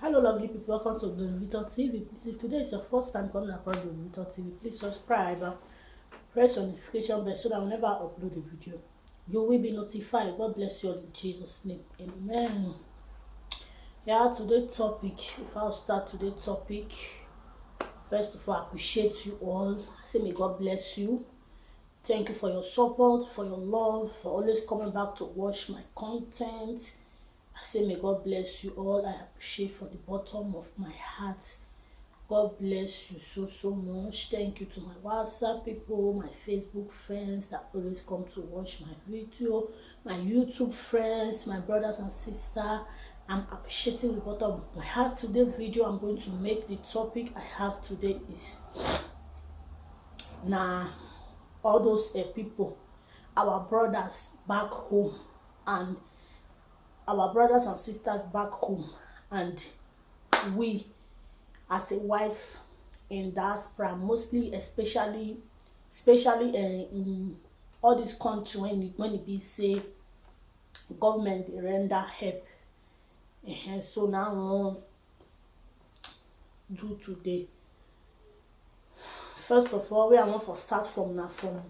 Hello, lovely people. Welcome to the Victor TV. Please, if today is your first time coming across the Victor TV, please subscribe and press the notification bell so that whenever I upload a video, you will be notified. God bless you all in Jesus' name. Amen. Yeah, today's topic. If I'll start today's topic, first of all, I appreciate you all. I say, may God bless you. Thank you for your support, for your love, for always coming back to watch my content. I say, may God bless you all. I appreciate from the bottom of my heart. God bless you so much. Thank you to my WhatsApp people, my Facebook friends that always come to watch my video, my YouTube friends, my brothers and sisters. I'm appreciating the bottom of my heart. Today's video I'm going to make, the topic I have today is all those people, our brothers back home, and our brothers and sisters back home, and we as a wife in diaspora, mostly especially in all this country, when it be say government dey render help. So now I do today. First of all, where I want to start from now, from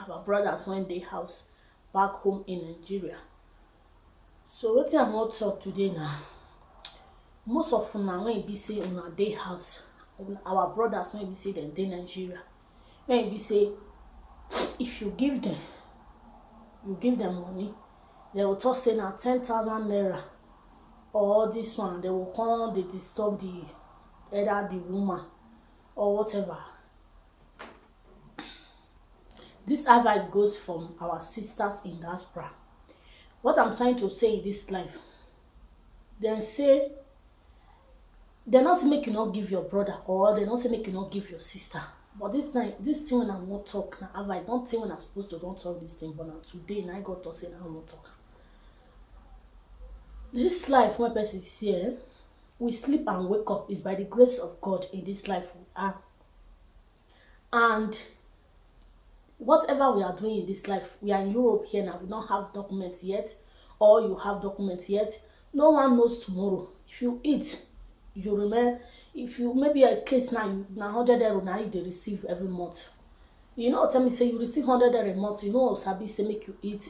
our brothers when they house back home in Nigeria. So what I want to talk today now, most of una when be say una dey house, our brothers when be say dem dey Nigeria, when be say if you give them money, they will talk say na 10,000 naira, or this one they will come, they disturb either the woman or whatever. This advice goes from our sisters in diaspora. What I'm trying to say in this life, they say they not say make you not give your brother, or they not say make you not give your sister. But this thing when I want talk now, I don't think when I'm supposed to don't talk this thing, but now today and I got to say now I want talk. This life when person is here, we sleep and wake up is by the grace of God. In this life we are, and whatever we are doing in this life, we are in Europe here now, we don't have documents yet, or you have documents yet. No one knows tomorrow. If you eat, you remember, if you maybe a case now, you now 100 euro now you they receive every month. You know, tell me say you receive 100 euro a month, you know, Sabi say make you eat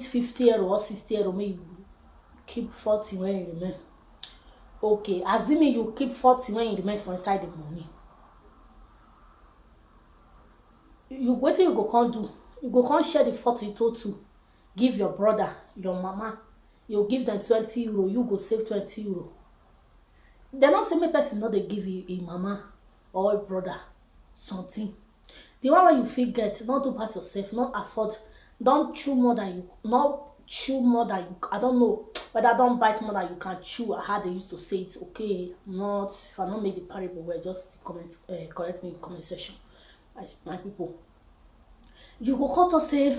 50 euro or 60 euro, maybe you keep 40 when you remain. Okay, assuming you keep 40 when you remain for inside the money. What you go can't do? You go can't share the 40 total. Give your brother, your mama. You give them 20 euro. You go save 20 euro. They not say me person not they give you a mama or a brother something. The one when you feel get, not do pass yourself, not afford, don't chew more than you, not chew more than you. I don't know whether don't bite more than you can chew. How they used to say it. Okay, not if I not make the parable where just comment, correct me in the comment section. My people, you go come to say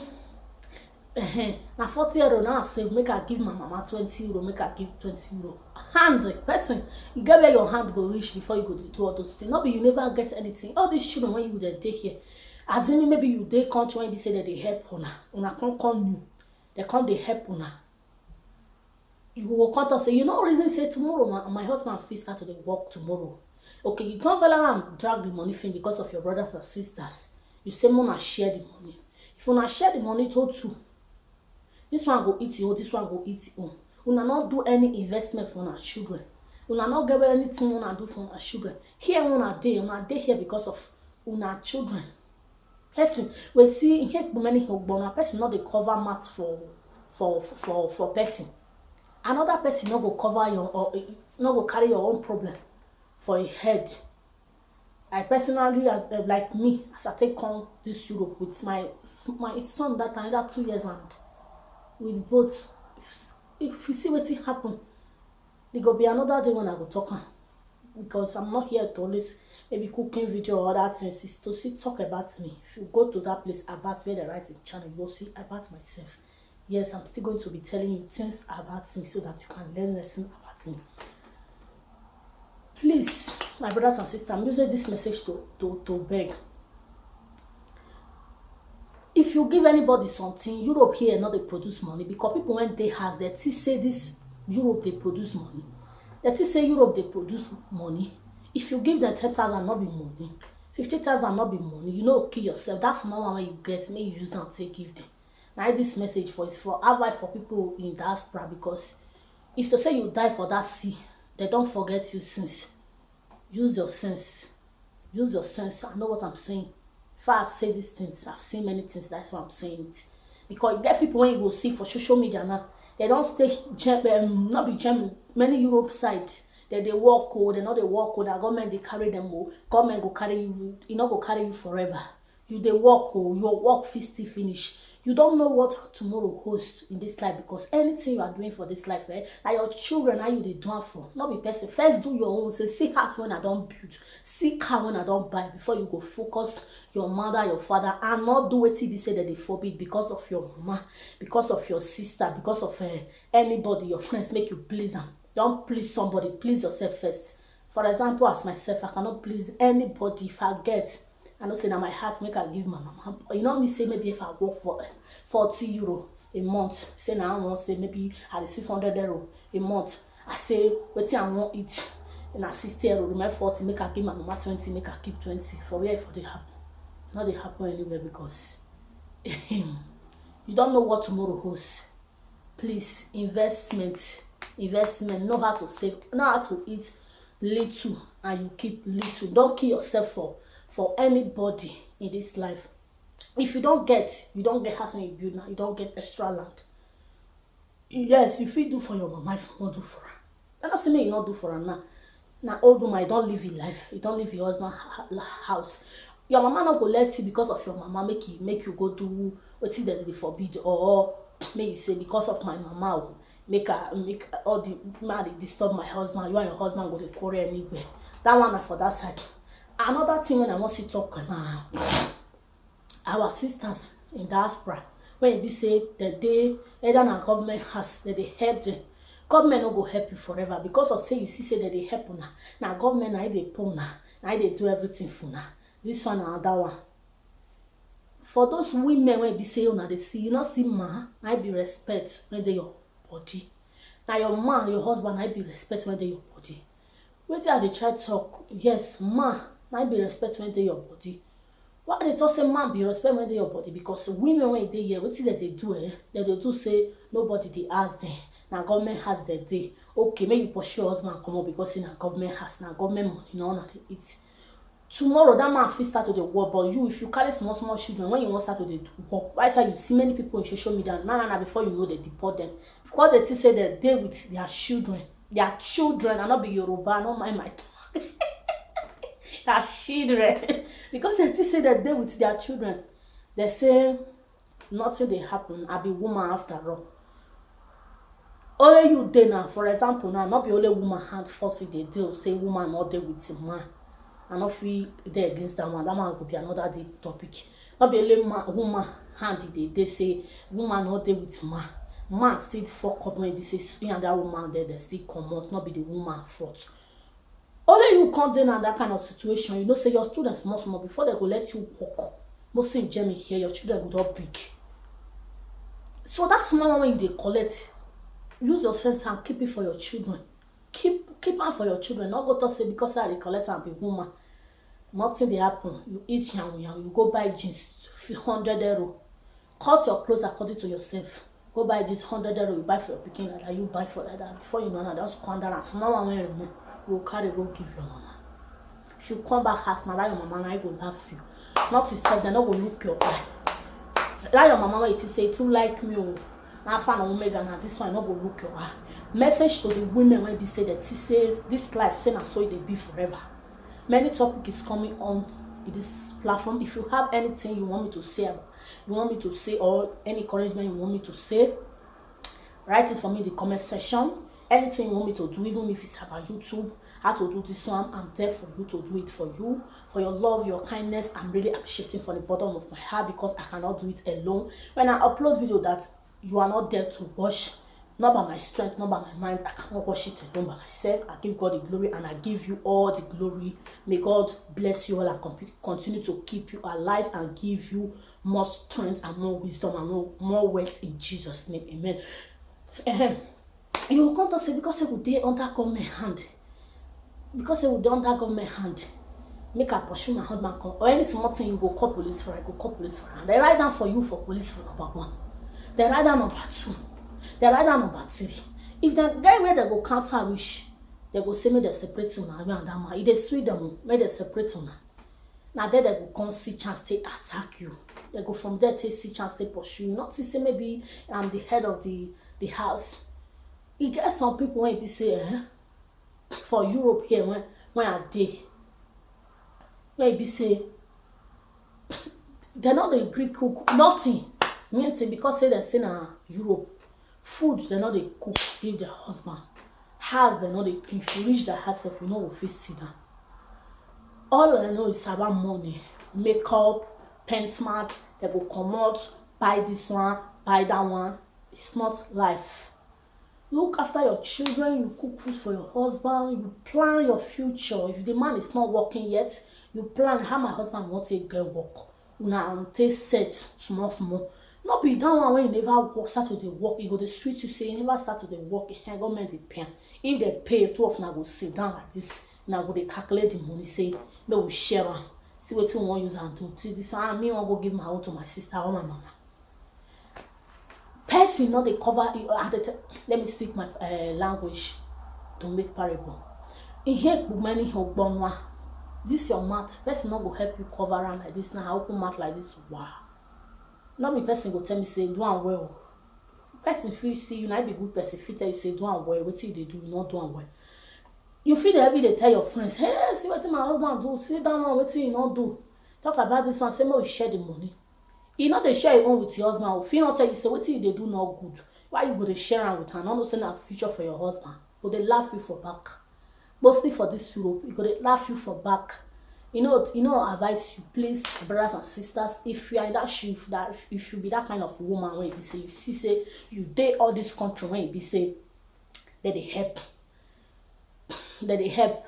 na 40 euro now save, make I give my mama 20 euro, make I give 20 euro. Hand person, you get where your hand go reach before you go do all those things. Not be you never get anything. All these children when you dey here, as in maybe you dey country when you say that they help una can't call you, they come they help una. You will come to say, you know reason say tomorrow my husband fit start to dey work tomorrow. Okay, you can't follow and drag the money thing because of your brothers and sisters. You say mona share the money. If una share the money to this one go eat you, this one go eat you. Una not do any investment for our children. Una not get anything una do for our children. Here una day here because of una children. Person we see here many but person not the cover mat for person. Another person not go cover your or not go carry your own problem for a head. I personally, as like me, as I take on this Europe with my son that time, that 2 years, and with both, if you see what happen, there go be another day when I go talk, because I'm not here to always maybe cooking video or other things. It's to see talk about me. If you go to that place about where they write in channel, you'll see about myself. Yes, I'm still going to be telling you things about me so that you can learn lessons about me. Please, my brothers and sisters, I'm using this message to beg. you give anybody something, Europe here not they produce money because people when they has they say this Europe they produce money. That is say Europe they produce money. If you give them 10,000 not be money, 50,000 not be money, you know kill yourself. That's not one way you get, may you use and take give them. Now this message for is for advice for people in diaspora, because if to say you die for that sea, they don't forget you since. Use your sense. Use your sense. I know what I'm saying. If I say these things, I've seen many things, that's why I'm saying it. Because you get people when you go see for social media now, they don't stay not be German, many Europe side. They walk they know they walk that government they carry them government go carry you, not go carry you forever. You they walk your work still finish. You don't know what tomorrow holds in this life, because anything you are doing for this life, like your children, how you they do for, not be person. First do your own. Say, see house when I don't build, see car when I don't buy, before you go focus your mother, your father, and not do what TV say that they forbid because of your mama, because of your sister, because of anybody, your friends make you please them. Don't please somebody, please yourself first. For example, as myself, I cannot please anybody. If I get, I know say that my heart make I give my mama. You know me say maybe if I work for 40 euro a month, say now I want say maybe I receive 100 euro a month. I say what I want eat, and I 60 euro, my 40 make I give my mama 20, make I keep 20. For where for they happen? Not they happen anywhere, because you don't know what tomorrow holds. Please, investment, know how to save, know how to eat little and you keep little. Don't kill yourself for anybody in this life. If you don't get house when you build now, you don't get extra land. Yes, if you do for your mama, if you not do for her. That doesn't mean you not do for her now. Now old woman, you don't live your life, you don't live your husband's house. Your mama not go let you because of your mama make you go do what they forbid, or may you say because of my mama make all the man disturb my husband. You and your husband go to quarrel anywhere. That one for that side. Another thing when I want to talk now, our sisters in diaspora, when they say that they either na government has that they help them, government no go help you forever, because of say you see say that they help now. Now government na they pull now they do everything for now. This one and that one. For those women when they say they see, you not see man, I be respect when they your body. Now your man, your husband, I be respect when they your body. Wait till they try talk. Yes, man, I be respect when they your body. Why they talk say man be respect when they your body? Because women when they here, what that they do they do say nobody they ask them. Now government has their day. Okay, maybe you pursue your husband come up because now government has now government money, no one they eat. Tomorrow that man fit start to the work, but you, if you carry small children, when you want start to the work, that's why you see many people in social media now before you know they deport them, because they say that they with their children, and not be Yoruba, not mind my talk. Their children, because they say that they with their children, they say nothing they happen. I be woman after all. Only you there now, for example, now not be only woman hand force with the deal, say woman not there with the man. And not feel there against that one. That man could be another deep topic. Not be only woman hand they say woman not there with man. Man still fuck up when they say you and that woman there, they still come out, not be the woman fault. Only you can't in that kind of situation, you know, say your students small before they go let you walk. Mostly in Germany here, your children go up big. So that's small when they collect. Use your sense and keep it for your children. Keep on for your children. Not go to say because I collect and be woman. Nothing they happen. You eat you go buy jeans 100 euro. Cut your clothes according to yourself. Go buy this 100 euro. You buy for your picking like that. You buy for like that. Before you know that, just squander and small one when you will carry go give your mama. If you come back house now, that your mama now go laugh you. Not to say they not go look your eye. That your mama it say to like me. Now find omega now this one not go look your eye. Message to the women when they say that say this life say na so it be forever. Many topic is coming on this platform. If you have anything you want me to say, or any encouragement you want me to say, write it for me in the comment section. Anything you want me to do, even if it's about YouTube, how to do this one, I'm there for you to do it for you. For your love, your kindness, I'm really appreciating from the bottom of my heart, because I cannot do it alone. When I upload video that you are not there to watch, not by my strength, not by my mind, I cannot watch it alone by myself. I give God the glory and I give you all the glory. May God bless you all and continue to keep you alive and give you more strength and more wisdom and more words in Jesus' name. Amen. You go come talk say because say we dey under government hand, because say we dey under government hand, make I pursue my husband come, or any small thing you go call police for, I go call police for am. They write down for you for police for number 1. They write down number 2. They write down number 3. If the guy where they go counter wish, they go say make they separate una, you and that man. If they sweet them, make they separate una. Now there they go come see chance to attack you. They go from there to see chance to pursue you. Not to say maybe I'm the head of the house. You get some people when you say for Europe here when I dey, when you say they're not the Greek cook nothing. Nothing because say they say na Europe. Food they not they cook give their husband. House they not they clean. If you reach the house, if you know we fit sit down. All I know is about money, makeup, paint mats. They go come out, buy this one, buy that one. It's not life. Look after your children. You cook food for your husband. You plan your future. If the man is not working yet, you plan how my husband want to get work. Una take set small. Not be that one when you never work, start to the work. You go the sweet you say you never start to the work. Government dey pay. If they pay, 2 of them go sit down like this. Now go they calculate the money. Say they will share am. See what you want use and do. See this one. Me want go give my own to my sister or my mama. Person not they cover. Let me speak my language to make parable. In here, many help one. This your mat. Person not go help you cover around like this. Now open mat like this. Wow. Not be person go tell me say do am well. Person feel see you, not be good person fit tell you say do am well. What you they do, you not do am well. You feel every day tell your friends, hey, see what my husband do, see that one, what you not do. Talk about this one, say me we share the money. You know they share your own with your husband. If you not tell you say what you they do not good. Why you go to share am with her? Not saying a future for your husband. Go they laugh you for back. Mostly for this Europe, you go they laugh you for back. You know, advise you, please, brothers and sisters, if you are in that shoe, that if you be that kind of woman when you say, you see, say, you date all this country when you be say, that they help.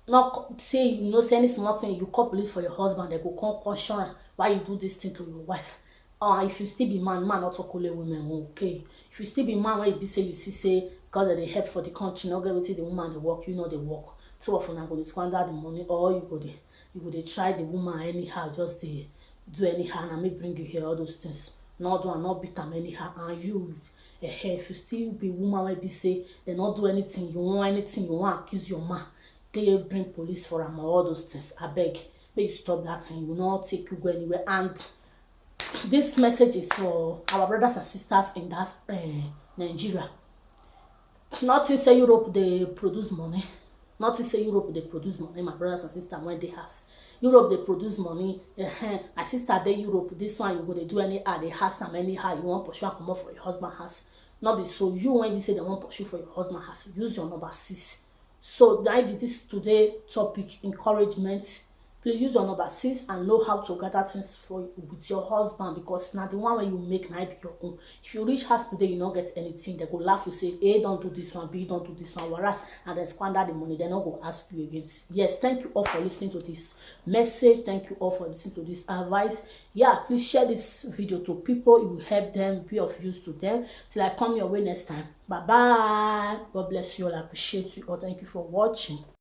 Not say, you know, say any small thing, you call police for your husband, they go come question why you do this thing to your wife. If you still be man not talk only women, okay. If you still be man when you be say, you see, say, because they help for the country, not get with the woman they work, you know they work. 2 of them go to squander the money, or you go to try the woman anyhow, just they do anyhow, and I may bring you here all those things. Not do and not beat them anyhow, and you if you still be woman when be say they not do anything, you want accuse your man, they bring police for them all those things. I beg, make you stop that thing. Will not take you go anywhere. And this message is for our brothers and sisters in that Nigeria. Not to say Europe they produce money. Not to say Europe they produce money, my brothers and sisters when they has. Europe they produce money. My sister they Europe, this one you go they do anyhow, they has some anyhow, you want pursue and come up for your husband has. Not be so you when you say they want pursue for your husband has, use your number 6. So that be this today topic, encouragement. Please use your number 6 and know how to gather things for with your husband, because now the one when you make now be your own. If you reach house today, you not get anything, they go laugh you say, A don't do this one, B don't do this one, whereas and then squander the money, they not go ask you again. Yes, thank you all for listening to this message. Thank you all for listening to this advice. Yeah, please share this video to people. It will help them, be of use to them. Till I come your way next time. Bye bye. God bless you all. I appreciate you all. Thank you for watching.